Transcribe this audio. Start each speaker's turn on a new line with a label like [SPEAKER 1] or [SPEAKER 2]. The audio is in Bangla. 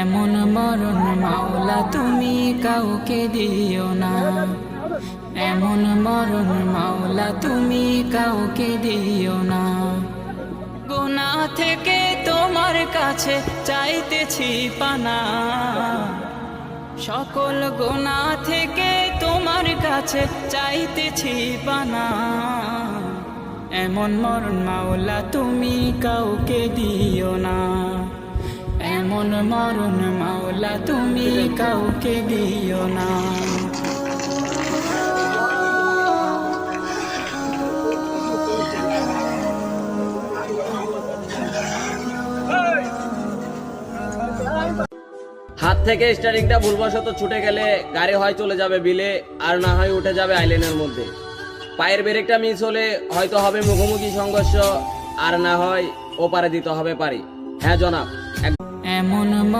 [SPEAKER 1] এমন মরণ মাওলা তুমি কাউকে দিও না, এমন মরণ মাওলা তুমি কাউকে দিও না। গুনাহ থেকে তোমার কাছে চাইতেছি পানা, সকল গুনাহ থেকে তোমার কাছে চাইতেছি পানা। এমন মরণ মাওলা তুমি কাউকে দিও না, এমন মরণ মাওলা তুমি কাউকে দিও না।
[SPEAKER 2] হাত থেকে স্টারিংটা ভুলবশত ছুটে গেলে গাড়ি হয় চলে যাবে বিলে, আর না হয় উঠে যাবে আইল্যান্ডের মধ্যে। পায়ের ব্রেকটা মিস হলে হয়তো হবে মুখোমুখি সংঘর্ষ, আর না হয় ওপারে দিতে হবে পারি। হ্যাঁ জনাব।
[SPEAKER 1] এমন